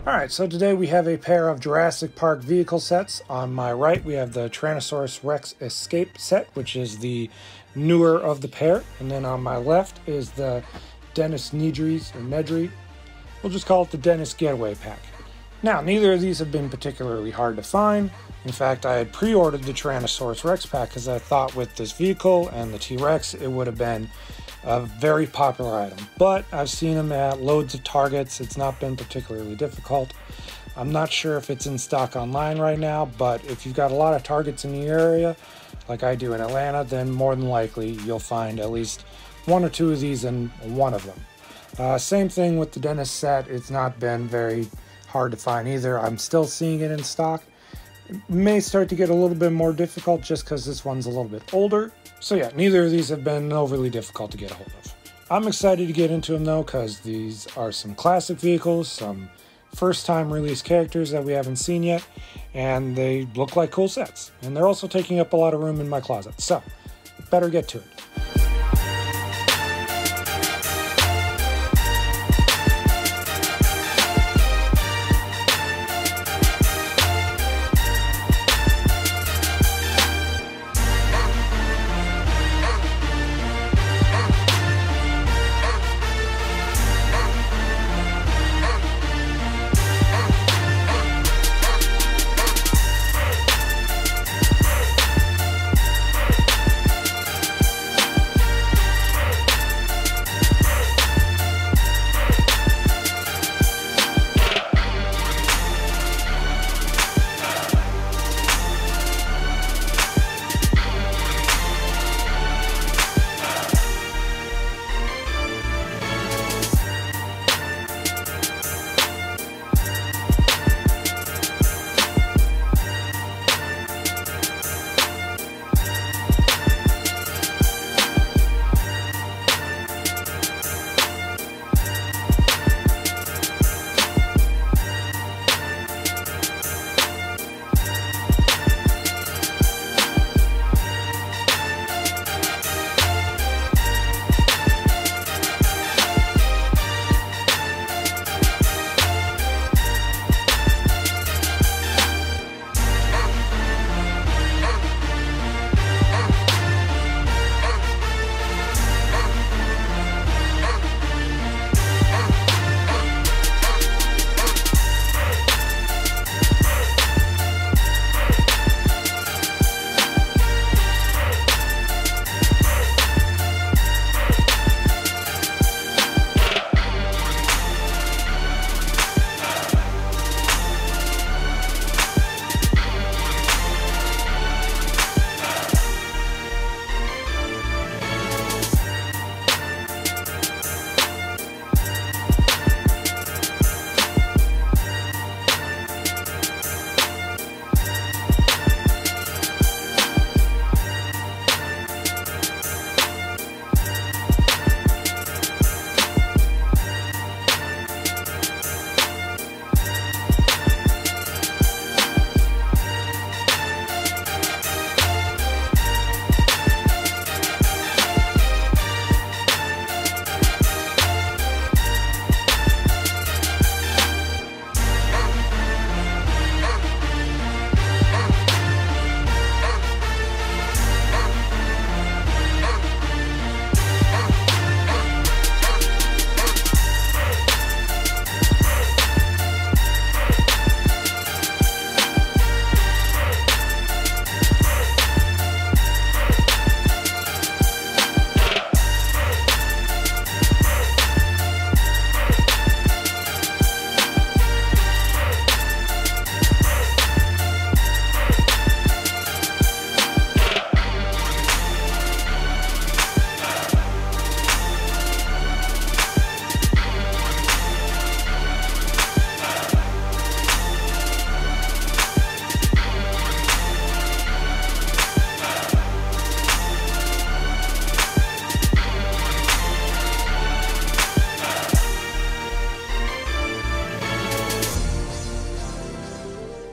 Alright, so today we have a pair of Jurassic Park vehicle sets. On my right we have the Tyrannosaurus Rex Escape set, which is the newer of the pair. And then on my left is the Nedry. We'll just call it the Dennis Getaway pack. Now, neither of these have been particularly hard to find. In fact, I had pre-ordered the Tyrannosaurus Rex pack because I thought with this vehicle and the T-Rex it would have been a very popular item. But I've seen them at loads of Targets. It's not been particularly difficult. I'm not sure if it's in stock online right now, but if you've got a lot of Targets in the area, like I do in Atlanta, then more than likely you'll find at least one or two of these in one of them. Same thing with the Dennis set. It's not been very hard to find either. I'm still seeing it in stock. It may start to get a little bit more difficult just because this one's a little bit older. So yeah, neither of these have been overly difficult to get a hold of. I'm excited to get into them though, because these are some classic vehicles, some first time release characters that we haven't seen yet, and they look like cool sets. And they're also taking up a lot of room in my closet, so better get to it.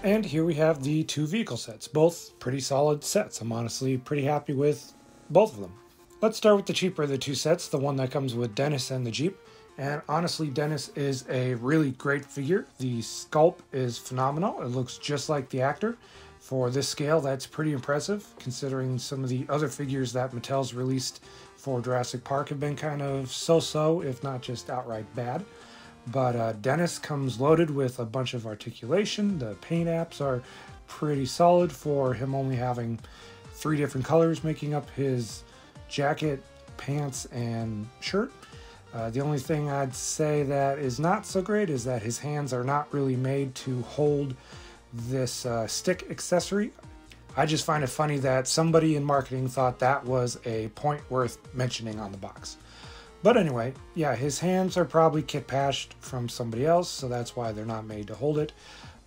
And here we have the two vehicle sets, both pretty solid sets. I'm honestly pretty happy with both of them. Let's start with the cheaper of the two sets, the one that comes with Dennis and the Jeep. And honestly, Dennis is a really great figure. The sculpt is phenomenal. It looks just like the actor. For this scale, that's pretty impressive, considering some of the other figures that Mattel's released for Jurassic Park have been kind of so-so, if not just outright bad. But Dennis comes loaded with a bunch of articulation. The paint apps are pretty solid for him only having 3 different colors making up his jacket, pants, and shirt. The only thing I'd say that is not so great is that his hands are not really made to hold this stick accessory. I just find it funny that somebody in marketing thought that was a point worth mentioning on the box. But anyway, yeah, his hands are probably kit patched from somebody else, so that's why they're not made to hold it.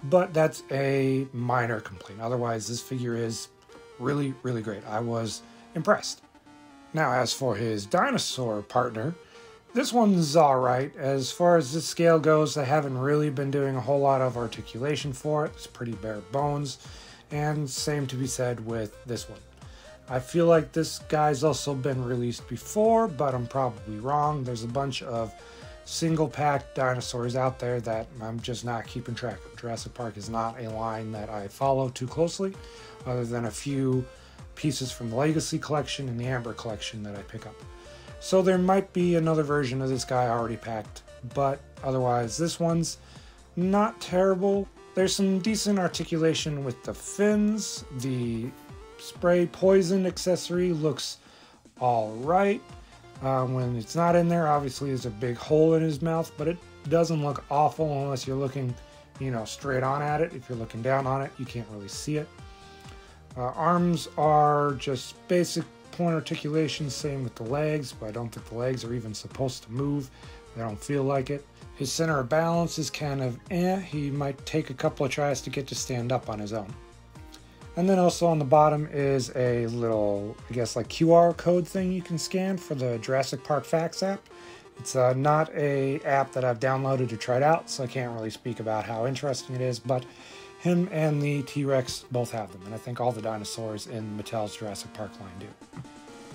But that's a minor complaint. Otherwise, this figure is really, really great. I was impressed. Now, as for his dinosaur partner, this one's alright. As far as this scale goes, I haven't really been doing a whole lot of articulation for it. It's pretty bare bones. And same to be said with this one. I feel like this guy's also been released before, but I'm probably wrong. There's a bunch of single-pack dinosaurs out there that I'm just not keeping track of. Jurassic Park is not a line that I follow too closely, other than a few pieces from the Legacy collection and the Amber collection that I pick up. So there might be another version of this guy already packed, but otherwise this one's not terrible. There's some decent articulation with the fins. The spray poison accessory looks alright. When it's not in there, obviously there's a big hole in his mouth, but it doesn't look awful unless you're looking, straight on at it. If you're looking down on it, you can't really see it. Arms are just basic point articulation, same with the legs, but I don't think the legs are even supposed to move. They don't feel like it. His center of balance is kind of he might take a couple of tries to get to stand up on his own. And then also on the bottom is a little, I guess, like QR code thing you can scan for the Jurassic Park Facts app. It's not a app that I've downloaded to try it out, so I can't really speak about how interesting it is, but him and the T-Rex both have them, and I think all the dinosaurs in Mattel's Jurassic Park line do.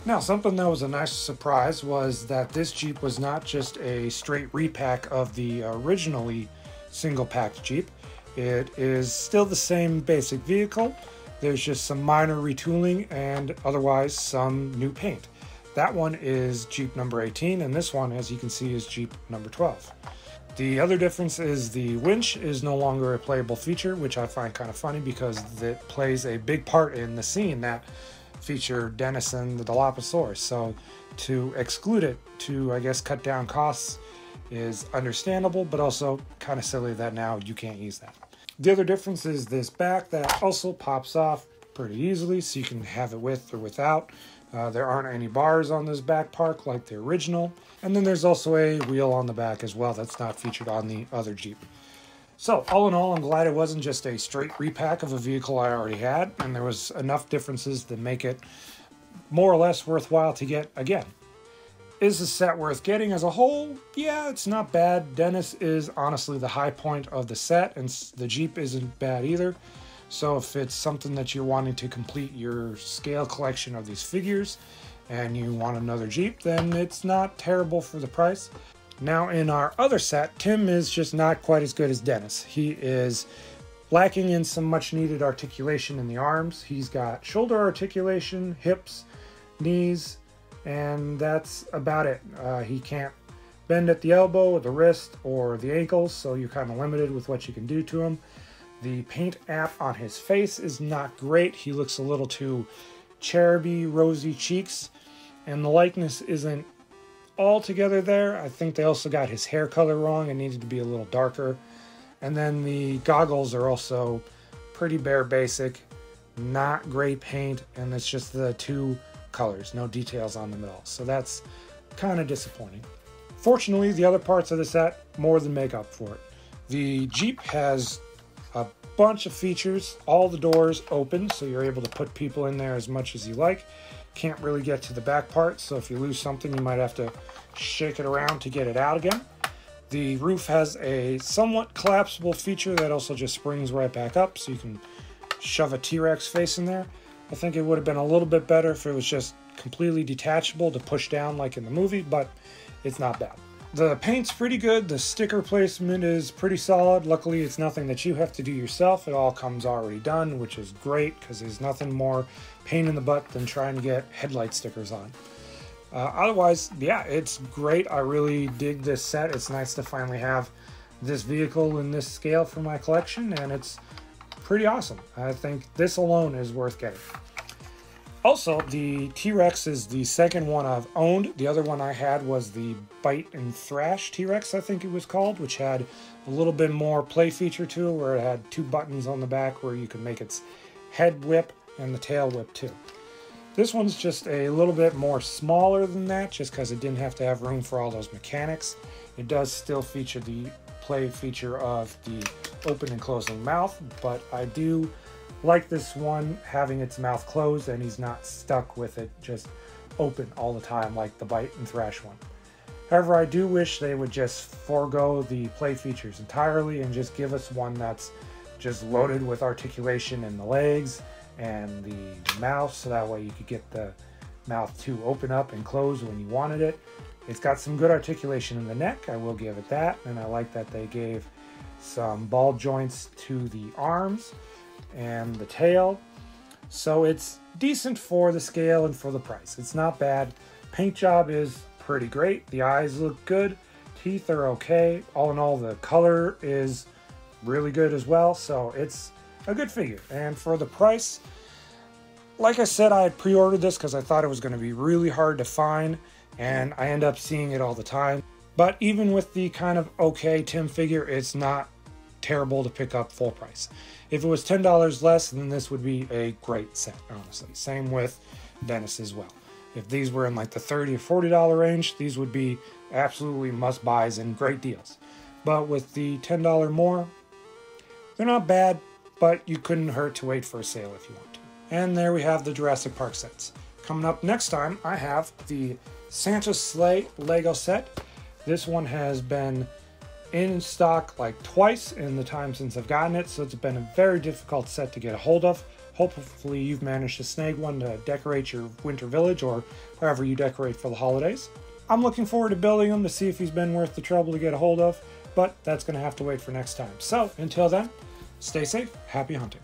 Now, something that was a nice surprise was that this Jeep was not just a straight repack of the originally single-packed Jeep. It is still the same basic vehicle. There's just some minor retooling and otherwise some new paint. That one is Jeep number 18, and this one, as you can see, is Jeep number 12. The other difference is the winch is no longer a playable feature, which I find kind of funny because it plays a big part in the scene that feature Dennis and the Dilophosaurus. So to exclude it to, I guess, cut down costs is understandable, but also kind of silly that now you can't use that. The other difference is this back that also pops off pretty easily, so you can have it with or without. There aren't any bars on this back part like the original. And then there's also a wheel on the back as well that's not featured on the other Jeep. So all in all, I'm glad it wasn't just a straight repack of a vehicle I already had, and there was enough differences that make it more or less worthwhile to get again. Is the set worth getting as a whole? Yeah, it's not bad. Dennis is honestly the high point of the set, and the Jeep isn't bad either. So if it's something that you're wanting to complete your scale collection of these figures and you want another Jeep, then it's not terrible for the price. Now in our other set, Tim is just not quite as good as Dennis. He is lacking in some much needed articulation in the arms. He's got shoulder articulation, hips, knees, and that's about it. He can't bend at the elbow or the wrist or the ankles, so you're kind of limited with what you can do to him. The paint app on his face is not great. He looks a little too cheruby, rosy cheeks, and the likeness isn't all together there. I think they also got his hair color wrong and needed to be a little darker. And then the goggles are also pretty bare basic, not great paint, and it's just the 2 colors, no details on the middle. So that's kind of disappointing. Fortunately, the other parts of the set more than make up for it. The Jeep has a bunch of features. All the doors open, so you're able to put people in there as much as you like. Can't really get to the back part, so if you lose something, you might have to shake it around to get it out again. The roof has a somewhat collapsible feature that also just springs right back up, so you can shove a T-Rex face in there. I think it would have been a little bit better if it was just completely detachable to push down like in the movie, but it's not bad. The paint's pretty good, the sticker placement is pretty solid. Luckily it's nothing that you have to do yourself, it all comes already done, which is great because there's nothing more pain in the butt than trying to get headlight stickers on. Otherwise, yeah, it's great. I really dig this set. It's nice to finally have this vehicle in this scale for my collection, and it's pretty awesome. I think this alone is worth getting. Also, the T-Rex is the second one I've owned. The other one I had was the Bite and Thrash T-Rex, I think it was called, which had a little bit more play feature to it, where it had 2 buttons on the back where you could make its head whip and the tail whip too. This one's just a little bit more smaller than that, just because it didn't have to have room for all those mechanics. It does still feature the play feature of the open and closing mouth, but I do like this one having its mouth closed and he's not stuck with it just open all the time like the Bite and Thrash one. However, I do wish they would just forego the play features entirely and just give us one that's just loaded with articulation in the legs and the mouth, so that way you could get the mouth to open up and close when you wanted it. It's got some good articulation in the neck, I will give it that, and I like that they gave some ball joints to the arms and the tail, so it's decent for the scale and for the price. It's not bad. Paint job is pretty great. The eyes look good. Teeth are okay. All in all, the color is really good as well, so it's a good figure. And for the price, like I said, I had pre-ordered this because I thought it was going to be really hard to find, and I end up seeing it all the time. But even with the kind of okay Tim figure, it's not terrible to pick up full price. If it was $10 less, then this would be a great set, honestly. Same with Dennis as well. If these were in like the $30 or $40 range, these would be absolutely must-buys and great deals. But with the $10 more, they're not bad, but you couldn't hurt to wait for a sale if you want to. And there we have the Jurassic Park sets. Coming up next time, I have the Santa's Sleigh Lego set. This one has been in stock like twice in the time since I've gotten it, so it's been a very difficult set to get a hold of. Hopefully you've managed to snag one to decorate your winter village or however you decorate for the holidays. I'm looking forward to building them to see if he's been worth the trouble to get a hold of, but that's going to have to wait for next time. So until then, stay safe, happy hunting.